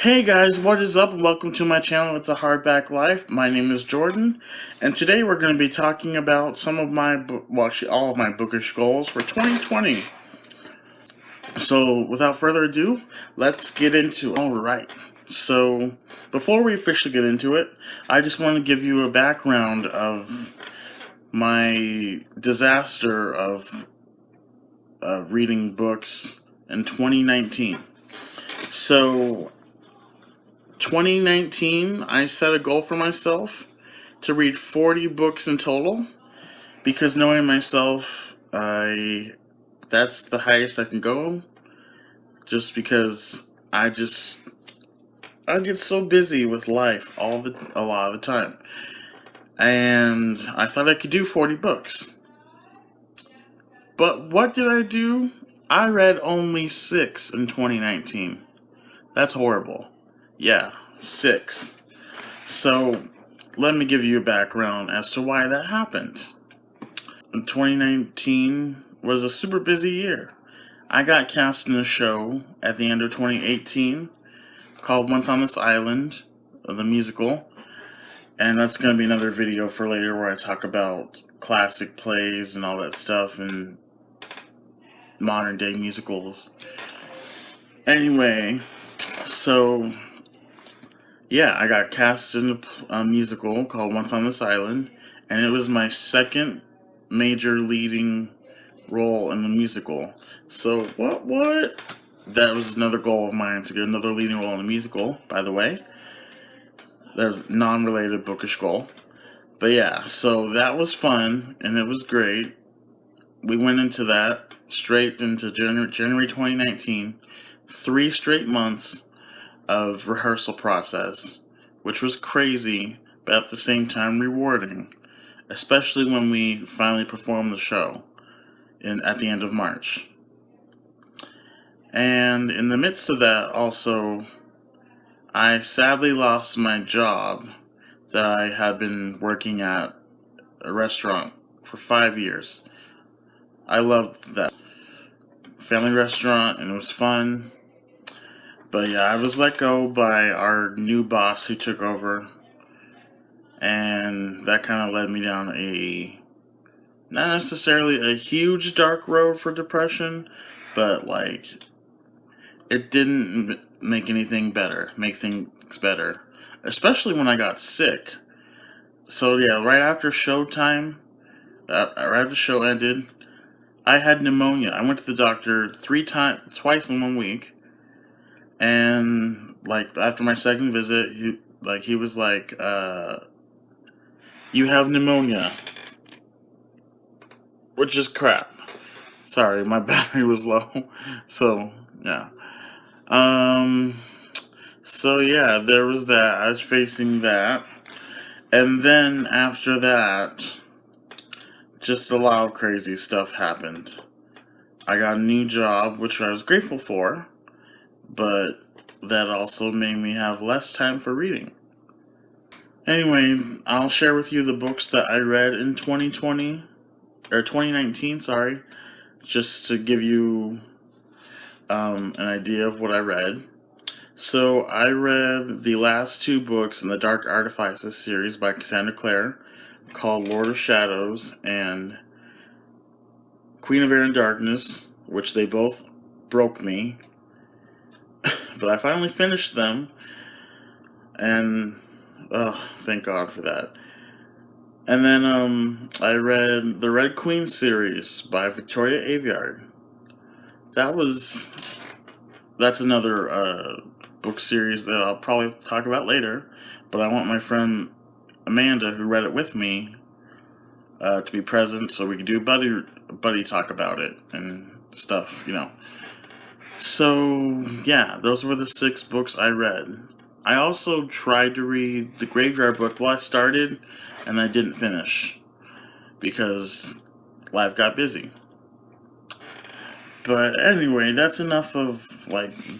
Hey guys, what is up? Welcome to my channel. It's a Hardback Life. My name is Jordan, and today we're going to be talking about some of my, well, actually all of my bookish goals for 2020. So, without further ado, let's get into. All right. So, before we officially get into it, I just want to give you a background of my disaster of reading books in 2019. So, 2019, I set a goal for myself to read 40 books in total, because knowing myself, that's the highest I can go, just because I get so busy with life a lot of the time. And I thought I could do 40 books. But what did I do? I read only 6 in 2019. That's horrible. Yeah, 6. So, let me give you a background as to why that happened. 2019 was a super busy year. I got cast in a show at the end of 2018 called Once on This Island, the musical. And that's going to be another video for later where I talk about classic plays and all that stuff and modern day musicals. Anyway, so yeah, I got cast in a musical called Once on This Island, and it was my second major leading role in the musical. So, what? That was another goal of mine, to get another leading role in the musical, by the way. There's non-related bookish goal. But yeah, so that was fun, and it was great. We went into that straight into January 2019, 3 straight months of rehearsal process, which was crazy, but at the same time rewarding, especially when we finally performed the show at the end of March. And in the midst of that, also, I sadly lost my job that I had been working at a restaurant for 5 years. I loved that family restaurant, and it was fun. But yeah, I was let go by our new boss who took over, and that kind of led me down not necessarily a huge dark road for depression, but like, it didn't make things better, especially when I got sick. So yeah, right after showtime, right after the show ended, I had pneumonia. I went to the doctor twice in 1 week. And like after my second visit, he was like, "You have pneumonia," which is crap. Sorry, my battery was low. So yeah. Um. So yeah, there was that. I was facing that, and then after that, just a lot of crazy stuff happened. I got a new job, which I was grateful for, but that also made me have less time for reading. Anyway, I'll share with you the books that I read in 2019, sorry, just to give you an idea of what I read. So I read the last 2 books in the Dark Artifices series by Cassandra Clare, called Lord of Shadows and Queen of Air and Darkness, which they both broke me. But I finally finished them, and thank God for that. And then I read the Red Queen series by Victoria Aveyard. That's another book series that I'll probably talk about later, but I want my friend Amanda, who read it with me, to be present so we can do buddy talk about it and stuff, So yeah, those were the 6 books I read. I also tried to read the Graveyard Book. Well, I started and I didn't finish because life got busy. But anyway, that's enough of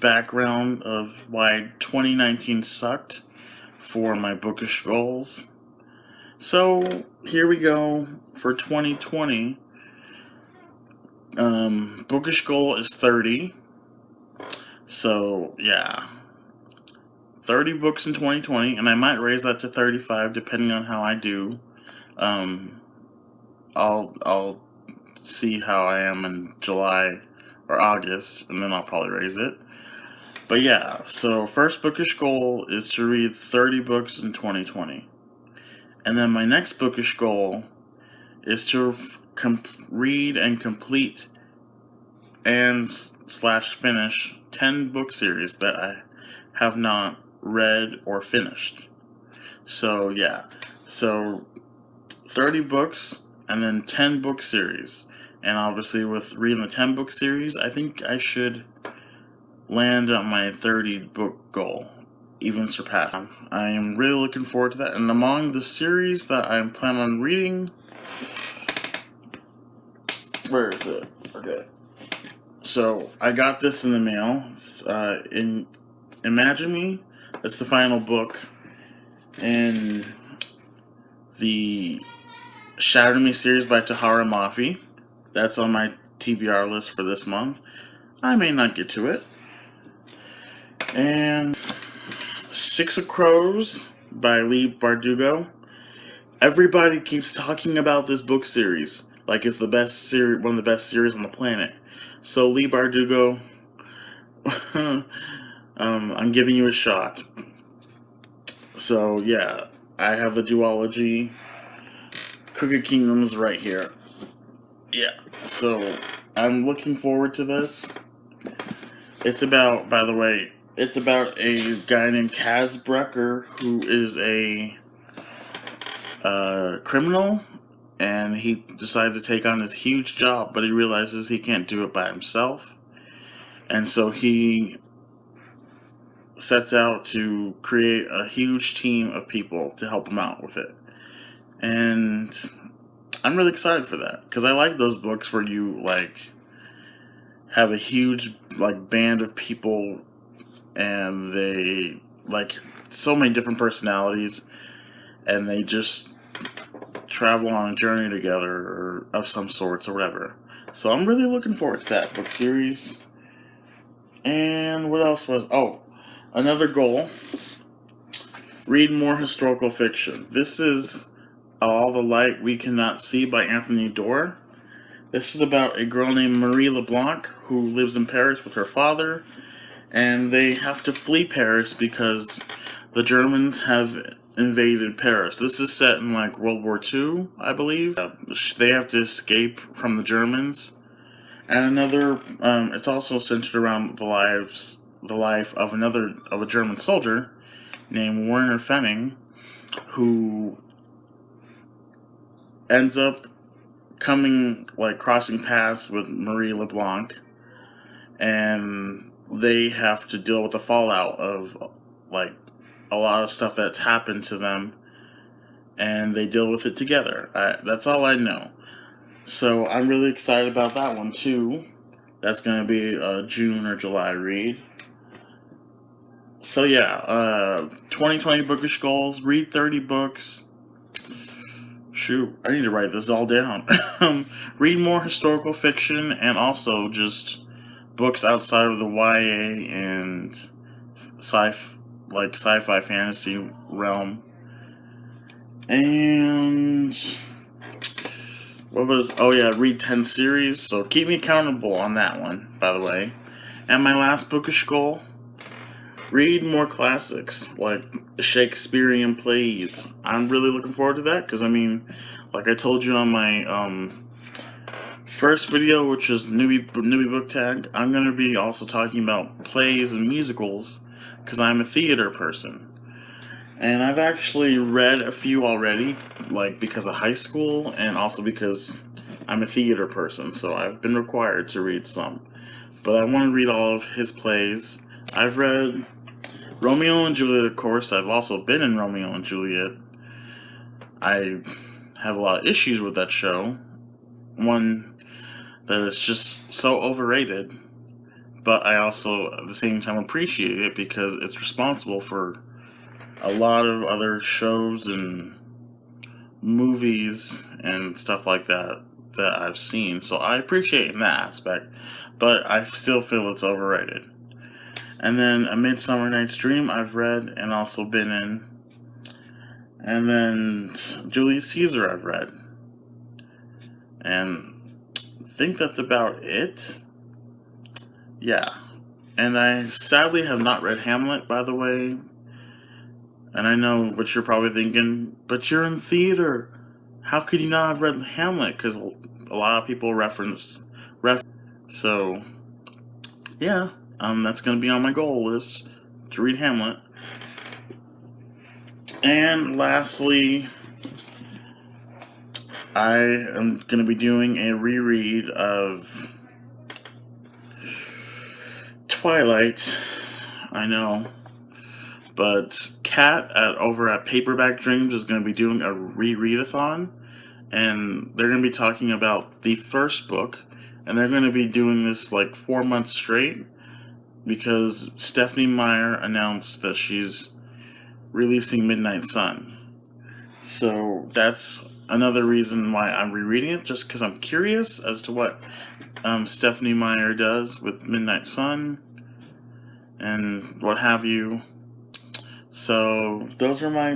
background of why 2019 sucked for my bookish goals. So here we go for 2020. Bookish goal is 30. So yeah, 30 books in 2020, and I might raise that to 35 depending on how I do. I'll see how I am in July or August, and then I'll probably raise it. But yeah, so first bookish goal is to read 30 books in 2020. And then my next bookish goal is to read and complete and / finish 10 book series that I have not read or finished. So yeah, so 30 books and then 10 book series. And obviously with reading the 10 book series, I think I should land on my 30 book goal, even surpass. I am really looking forward to that. And among the series that I'm planning on reading, where is it? Okay. So I got this in the mail. In Imagine Me. It's the final book in the Shatter Me series by Tahara Mafi. That's on my TBR list for this month. I may not get to it. And Six of Crows by Lee Bardugo. Everybody keeps talking about this book series like it's the best series, one of the best series on the planet. So Lee Bardugo, I'm giving you a shot. So yeah, I have the duology, Crooked Kingdoms right here. Yeah, so I'm looking forward to this. It's about, by the way, it's about a guy named Kaz Brecker who is a criminal, and he decides to take on this huge job, but he realizes he can't do it by himself. And so he sets out to create a huge team of people to help him out with it. And I'm really excited for that, because I like those books where you like have a huge like band of people and they like so many different personalities and they just travel on a journey together or of some sorts or whatever. So I'm really looking forward to that book series. And what else was... Oh, another goal. Read more historical fiction. This is All the Light We Cannot See by Anthony Doerr. This is about a girl named Marie LeBlanc who lives in Paris with her father, and they have to flee Paris because the Germans have invaded Paris. This is set in like World War II, I believe. They have to escape from the Germans. And another, it's also centered around the life of a German soldier named Werner Fenning, who ends up crossing paths with Marie LeBlanc, and they have to deal with the fallout of like a lot of stuff that's happened to them, and they deal with it together. That's all I know. So I'm really excited about that one too. That's going to be a June or July read. So yeah, 2020 bookish goals, read 30 books. Shoot, I need to write this all down. Read more historical fiction and also just books outside of the YA and sci-fi fantasy realm. And read 10 series. So keep me accountable on that one, by the way. And my last bookish goal, read more classics, like Shakespearean plays. I'm really looking forward to that, because, I mean, like I told you on my first video, which is newbie book tag, I'm going to be also talking about plays and musicals, because I'm a theater person. And I've actually read a few already, like because of high school, and also because I'm a theater person, so I've been required to read some. But I want to read all of his plays. I've read Romeo and Juliet, of course. I've also been in Romeo and Juliet. I have a lot of issues with that show. One, that it's just so overrated. But I also, at the same time, appreciate it because it's responsible for a lot of other shows and movies and stuff like that that I've seen. So I appreciate it in that aspect. But I still feel it's overrated. And then A Midsummer Night's Dream I've read and also been in. And then Julius Caesar I've read. And I think that's about it. Yeah. And I sadly have not read Hamlet, by the way. And I know what you're probably thinking, but you're in theater. How could you not have read Hamlet? Because a lot of people reference. So, yeah, that's going to be on my goal list, to read Hamlet. And lastly, I am going to be doing a reread of Twilight. I know. But Kat over at Paperback Dreams is going to be doing a rereadathon, and they're going to be talking about the first book, and they're going to be doing this like 4 months straight because Stephenie Meyer announced that she's releasing Midnight Sun. So that's another reason why I'm rereading it, just because I'm curious as to what Stephenie Meyer does with Midnight Sun and what have you. So those are my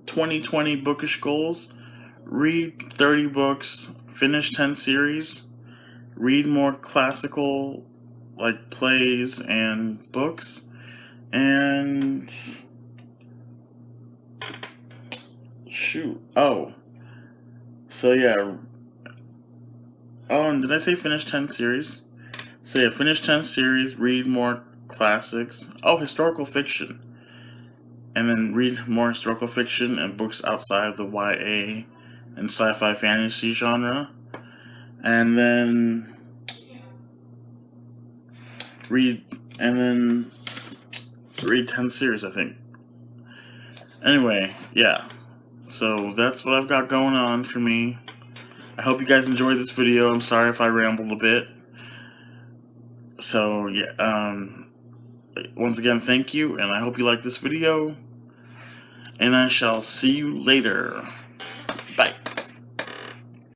2020 bookish goals. Read 30 books, finish 10 series, read more classical like plays and books, and and did I say finish 10 series? So yeah, finish 10 series, read more classics. Historical fiction. And then read more historical fiction and books outside of the YA and sci-fi fantasy genre. And then read 10 series, I think. Anyway, yeah. So that's what I've got going on for me. I hope you guys enjoyed this video. I'm sorry if I rambled a bit. So yeah, once again, thank you, and I hope you like this video. And I shall see you later.